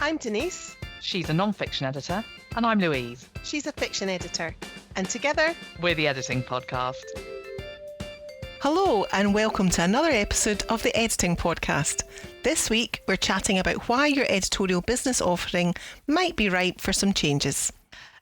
I'm Denise. She's a non-fiction editor. And I'm Louise. She's a fiction editor. And together, we're the Editing Podcast. Hello and welcome to another episode of the Editing Podcast. This week, we're chatting about why your editorial business offering might be ripe for some changes.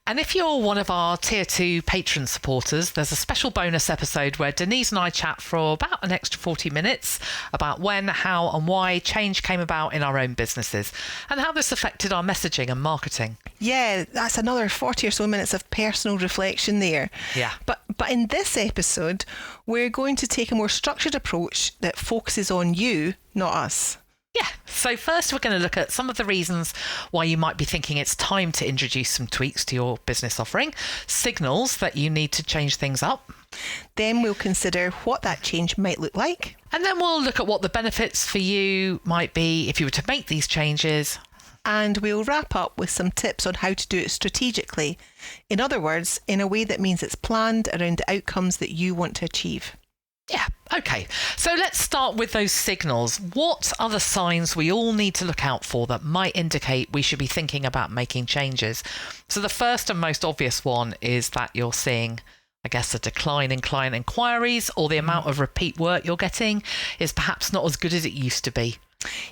And if you're one of our Tier 2 patron supporters, there's a special bonus episode where Denise and I chat for about an extra 40 minutes about when, how and why change came about in our own businesses and how this affected our messaging and marketing. Yeah, that's another 40 or so minutes of personal reflection there. Yeah. But in this episode, we're going to take a more structured approach that focuses on you, not us. Yeah, so first we're going to look at some of the reasons why you might be thinking it's time to introduce some tweaks to your business offering, signals that you need to change things up. Then we'll consider what that change might look like. And then we'll look at what the benefits for you might be if you were to make these changes. And we'll wrap up with some tips on how to do it strategically. In other words, in a way that means it's planned around the outcomes that you want to achieve. Yeah, okay. So let's start with those signals. What are the signs we all need to look out for that might indicate we should be thinking about making changes? So the first and most obvious one is that you're seeing, I guess, a decline in client inquiries, or the amount of repeat work you're getting is perhaps not as good as it used to be.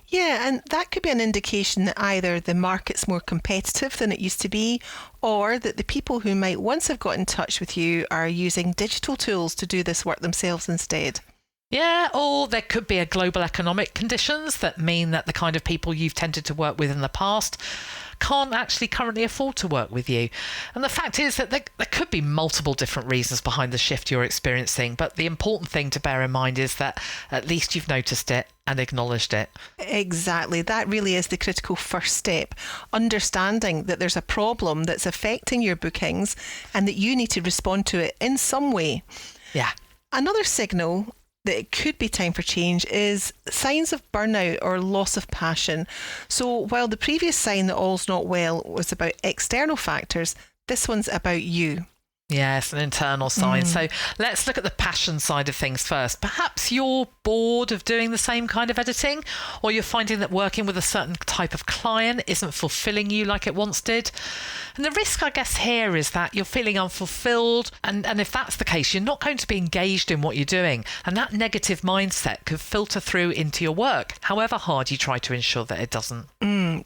Yeah, and that could be an indication that either the market's more competitive than it used to be, or that the people who might once have got in touch with you are using digital tools to do this work themselves instead. Yeah, or there could be a global economic conditions that mean that the kind of people you've tended to work with in the past can't actually currently afford to work with you. And the fact is that there could be multiple different reasons behind the shift you're experiencing, but the important thing to bear in mind is that at least you've noticed it and acknowledged it. Exactly. That really is the critical first step. Understanding that there's a problem that's affecting your bookings and that you need to respond to it in some way. Yeah. Another signal that it could be time for change is signs of burnout or loss of passion. So while the previous sign that all's not well was about external factors, this one's about you. Yes, an internal sign. So let's look at the passion side of things first. Perhaps you're bored of doing the same kind of editing, or you're finding that working with a certain type of client isn't fulfilling you like it once did. And the risk, I guess, here is that you're feeling unfulfilled. And if that's the case, you're not going to be engaged in what you're doing. And that negative mindset could filter through into your work, however hard you try to ensure that it doesn't.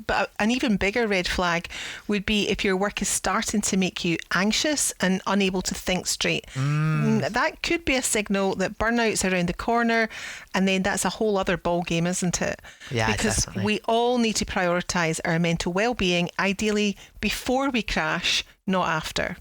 But an even bigger red flag would be if your work is starting to make you anxious and unable to think straight. That could be a signal that burnout's around the corner, and then that's a whole other ball game, isn't it? Yeah, because definitely. We all need to prioritise our mental well-being, ideally before we crash, not after.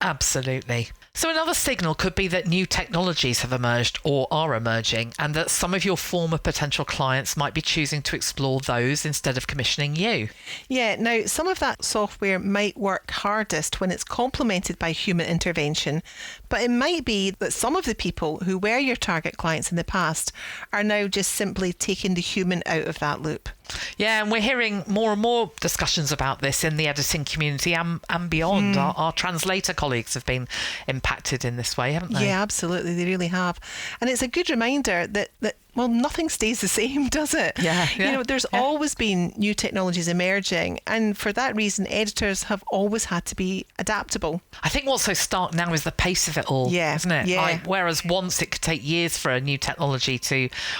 Absolutely. So another signal could be that new technologies have emerged or are emerging, and that some of your former potential clients might be choosing to explore those instead of commissioning you. Yeah, now some of that software might work hardest when it's complemented by human intervention, but it might be that some of the people who were your target clients in the past are now just simply taking the human out of that loop. Yeah, and we're hearing more and more discussions about this in the editing community and beyond. Our translator colleagues have been impacted in this way, haven't they? Yeah, absolutely. They really have. And it's a good reminder that well, nothing stays the same, does it? Yeah. You know, there's always been new technologies emerging. And for that reason, editors have always had to be adaptable. I think what's so stark now is the pace of it all, isn't it? Yeah. Whereas once it could take years for a new technology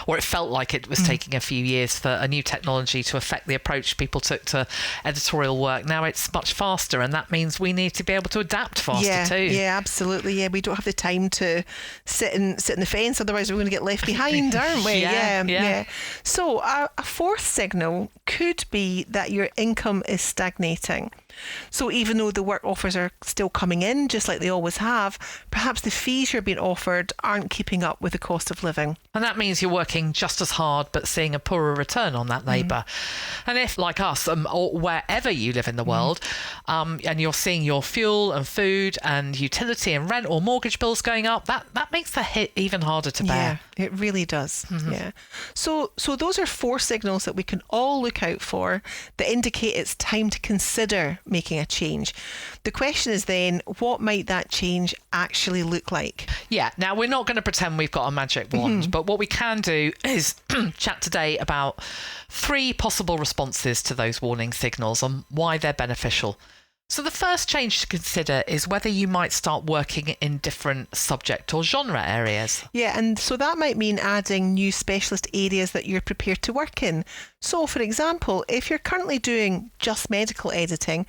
or it felt like it was taking a few years for a new technology to affect the approach people took to editorial work. Now it's much faster, and that means we need to be able to adapt faster too. Yeah, absolutely. Yeah, we don't have the time to sit in the fence, otherwise we're going to get left behind, aren't we? Yeah. So a fourth signal could be that your income is stagnating. So even though the work offers are still coming in, just like they always have, perhaps the fees you're being offered aren't keeping up with the cost of living. And that means you're working just as hard but seeing a poorer return on that labour. And if, like us, or wherever you live in the world, and you're seeing your fuel and food and utility and rent or mortgage bills going up, that makes the hit even harder to bear. Yeah, it really does. Yeah. So those are 4 signals that we can all look out for that indicate it's time to consider making a change. The question is then, what might that change actually look like? Yeah. Now, we're not going to pretend we've got a magic wand, but what we can do is chat today about 3 possible responses to those warning signals and why they're beneficial. So the first change to consider is whether you might start working in different subject or genre areas. Yeah, and so that might mean adding new specialist areas that you're prepared to work in. So, for example, if you're currently doing just medical editing,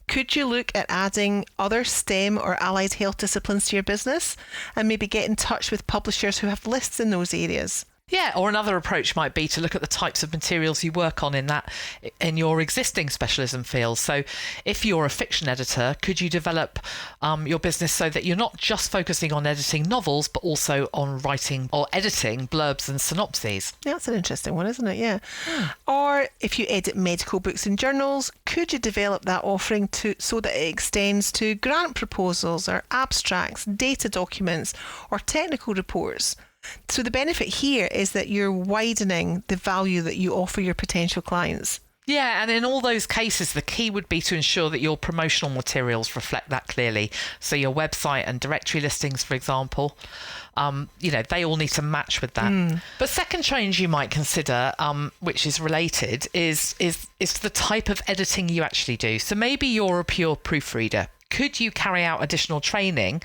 could you look at adding other STEM or allied health disciplines to your business and maybe get in touch with publishers who have lists in those areas? Yeah, or another approach might be to look at the types of materials you work on in your existing specialism field. So if you're a fiction editor, could you develop your business so that you're not just focusing on editing novels, but also on writing or editing blurbs and synopses? Yeah, that's an interesting one, isn't it? Yeah. Or if you edit medical books and journals, could you develop that offering so that it extends to grant proposals or abstracts, data documents, or technical reports? So the benefit here is that you're widening the value that you offer your potential clients. Yeah, and in all those cases, the key would be to ensure that your promotional materials reflect that clearly. So your website and directory listings, for example, they all need to match with that. But second change you might consider, which is related, is the type of editing you actually do. So maybe you're a pure proofreader. Could you carry out additional training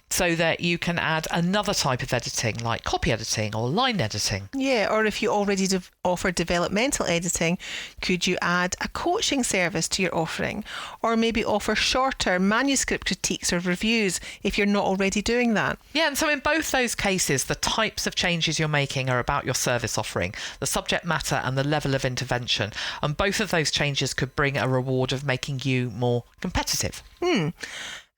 so that you can add another type of editing, like copy editing or line editing? Yeah, or if you already offer developmental editing, could you add a coaching service to your offering? Or maybe offer shorter manuscript critiques or reviews if you're not already doing that? Yeah, and so in both those cases, the types of changes you're making are about your service offering, the subject matter and the level of intervention. And both of those changes could bring a reward of making you more competitive.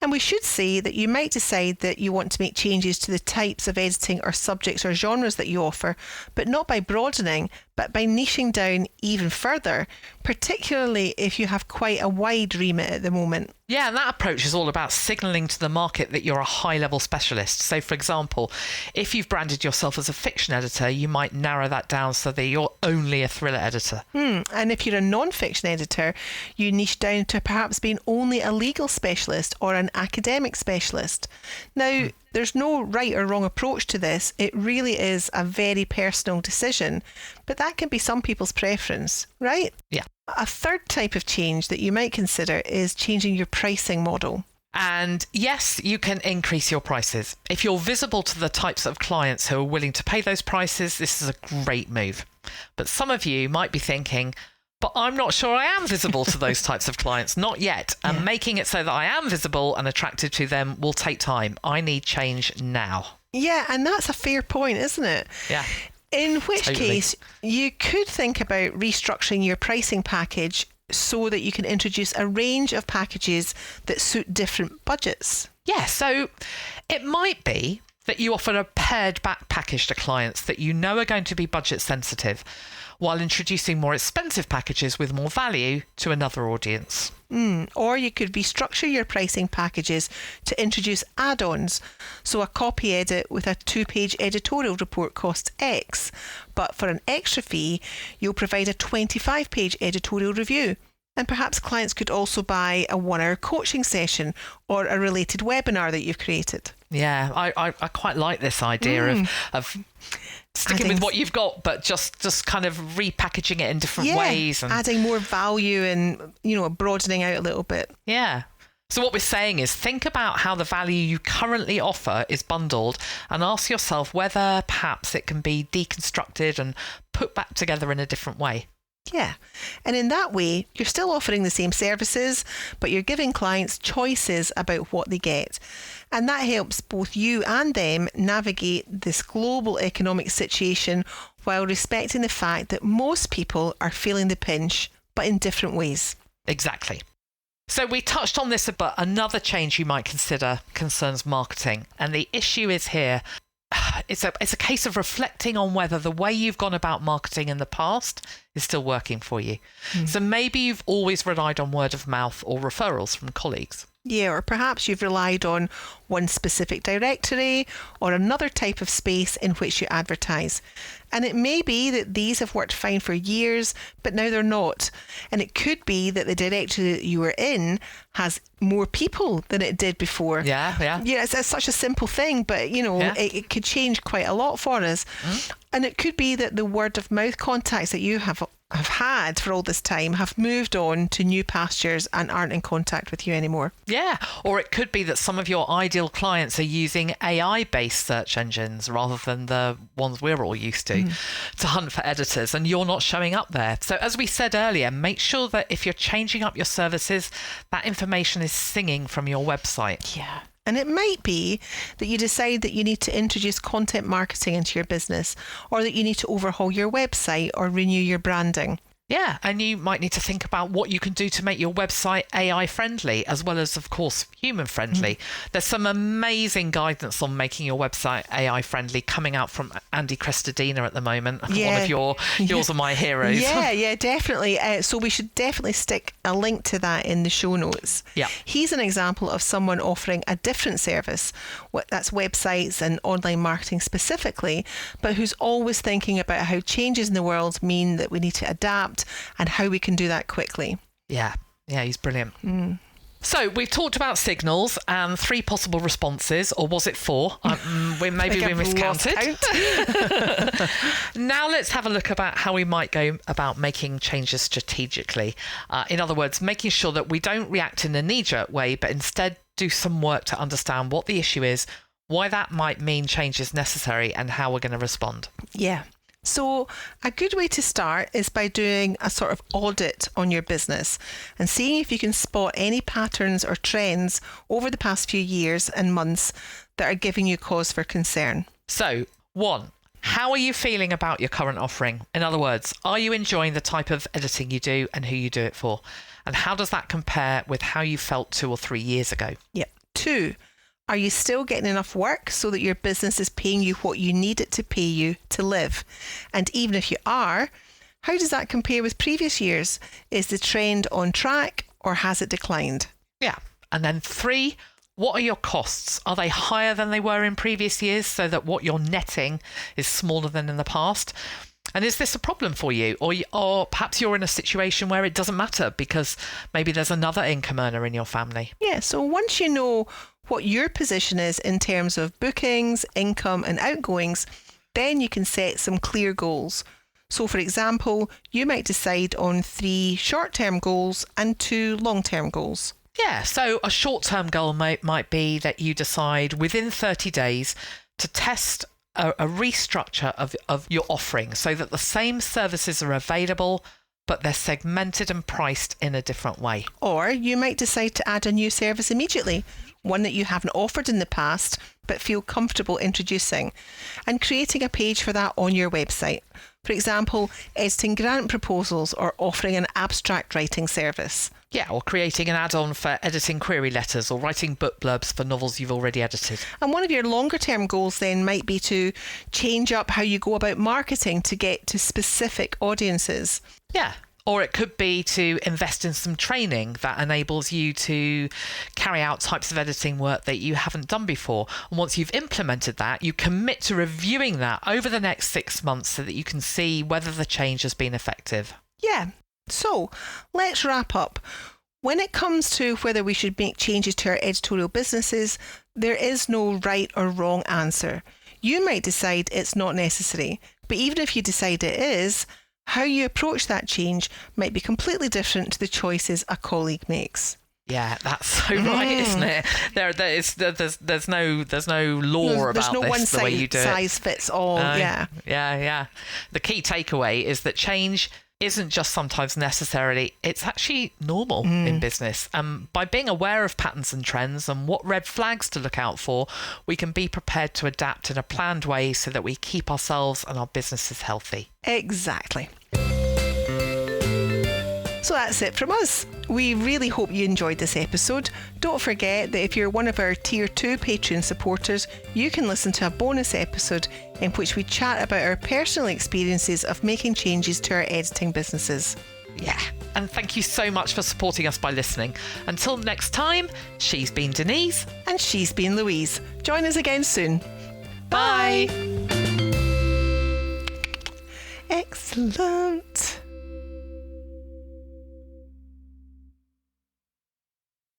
And we should say that you might decide that you want to make changes to the types of editing or subjects or genres that you offer, but not by broadening, but by niching down even further, particularly if you have quite a wide remit at the moment. Yeah, and that approach is all about signalling to the market that you're a high-level specialist. So, for example, if you've branded yourself as a fiction editor, you might narrow that down so that you're only a thriller editor. And if you're a non-fiction editor, you niche down to perhaps being only a legal specialist or an academic specialist. Now, there's no right or wrong approach to this. It really is a very personal decision, but that can be some people's preference, right? Yeah. A third type of change that you might consider is changing your pricing model. And yes, you can increase your prices. If you're visible to the types of clients who are willing to pay those prices, this is a great move. But some of you might be thinking, but I'm not sure I am visible to those types of clients. Not yet. And making it so that I am visible and attractive to them will take time. I need change now. Yeah, and that's a fair point, isn't it? Yeah. In which Totally. case, you could think about restructuring your pricing package so that you can introduce a range of packages that suit different budgets. Yeah, so it might be that you offer a pared back package to clients that you know are going to be budget sensitive, while introducing more expensive packages with more value to another audience. Or you could restructure your pricing packages to introduce add-ons. So a copy edit with a 2-page editorial report costs X, but for an extra fee, you'll provide a 25-page editorial review. And perhaps clients could also buy a 1-hour coaching session or a related webinar that you've created. Yeah, I quite like this idea of sticking with what you've got, but just kind of repackaging it in different ways. And adding more value and, broadening out a little bit. Yeah. So what we're saying is think about how the value you currently offer is bundled and ask yourself whether perhaps it can be deconstructed and put back together in a different way. Yeah. And in that way, you're still offering the same services, but you're giving clients choices about what they get. And that helps both you and them navigate this global economic situation while respecting the fact that most people are feeling the pinch, but in different ways. Exactly. So we touched on this, but another change you might consider concerns marketing. And the issue is here, it's a case of reflecting on whether the way you've gone about marketing in the past is still working for you. So maybe you've always relied on word of mouth or referrals from colleagues. Yeah, or perhaps you've relied on one specific directory or another type of space in which you advertise. And it may be that these have worked fine for years, but now they're not. And it could be that the directory that you were in has more people than it did before. Yeah. It's such a simple thing, but it could change quite a lot for us. And it could be that the word of mouth contacts that you have had for all this time have moved on to new pastures and aren't in contact with you anymore. Yeah, or it could be that some of your ideal clients are using AI-based search engines rather than the ones we're all used to hunt for editors, and you're not showing up there. So as we said earlier, make sure that if you're changing up your services, that information is singing from your website. Yeah. And it might be that you decide that you need to introduce content marketing into your business, or that you need to overhaul your website or renew your branding. Yeah, and you might need to think about what you can do to make your website AI friendly, as well as, of course, human friendly. There's some amazing guidance on making your website AI friendly coming out from Andy Crestodina at the moment. One of yours are my heroes. Yeah, definitely. So we should definitely stick a link to that in the show notes. Yeah. He's an example of someone offering a different service, that's websites and online marketing specifically, but who's always thinking about how changes in the world mean that we need to adapt and how we can do that quickly. Yeah, he's brilliant. So we've talked about signals and 3 possible responses, or was it 4? We miscounted. Now let's have a look about how we might go about making changes strategically. In other words, making sure that we don't react in a knee-jerk way, but instead do some work to understand what the issue is, why that might mean change is necessary, and how we're going to respond. Yeah. So a good way to start is by doing a sort of audit on your business and seeing if you can spot any patterns or trends over the past few years and months that are giving you cause for concern. So, 1, how are you feeling about your current offering? In other words, are you enjoying the type of editing you do and who you do it for? And how does that compare with how you felt 2 or 3 years ago? Yeah. 2, are you still getting enough work so that your business is paying you what you need it to pay you to live? And even if you are, how does that compare with previous years? Is the trend on track or has it declined? Yeah. And then 3, what are your costs? Are they higher than they were in previous years so that what you're netting is smaller than in the past? And is this a problem for you? Or perhaps you're in a situation where it doesn't matter because maybe there's another income earner in your family. Yeah, so once you know what your position is in terms of bookings, income and outgoings, then you can set some clear goals. So for example, you might decide on 3 short-term goals and 2 long-term goals. Yeah, so a short-term goal might be that you decide within 30 days to test a restructure of your offering so that the same services are available, but they're segmented and priced in a different way. Or you might decide to add a new service immediately, one that you haven't offered in the past, but feel comfortable introducing, and creating a page for that on your website. For example, editing grant proposals or offering an abstract writing service. Yeah, or creating an add-on for editing query letters or writing book blurbs for novels you've already edited. And one of your longer term goals then might be to change up how you go about marketing to get to specific audiences. Yeah. Or it could be to invest in some training that enables you to carry out types of editing work that you haven't done before. And once you've implemented that, you commit to reviewing that over the next 6 months so that you can see whether the change has been effective. Yeah. So let's wrap up. When it comes to whether we should make changes to our editorial businesses, there is no right or wrong answer. You might decide it's not necessary, but even if you decide it is, how you approach that change might be completely different to the choices a colleague makes. Yeah, that's so right, isn't it? There's no law about there's no this, one the way you do it. size fits all. No. Yeah. The key takeaway is that change isn't just sometimes necessarily, it's actually normal in business. By being aware of patterns and trends and what red flags to look out for, we can be prepared to adapt in a planned way so that we keep ourselves and our businesses healthy. Exactly. So that's it from us. We really hope you enjoyed this episode. Don't forget that if you're one of our Tier 2 Patreon supporters, you can listen to a bonus episode in which we chat about our personal experiences of making changes to our editing businesses. Yeah. And thank you so much for supporting us by listening. Until next time, she's been Denise. And she's been Louise. Join us again soon. Bye. Excellent.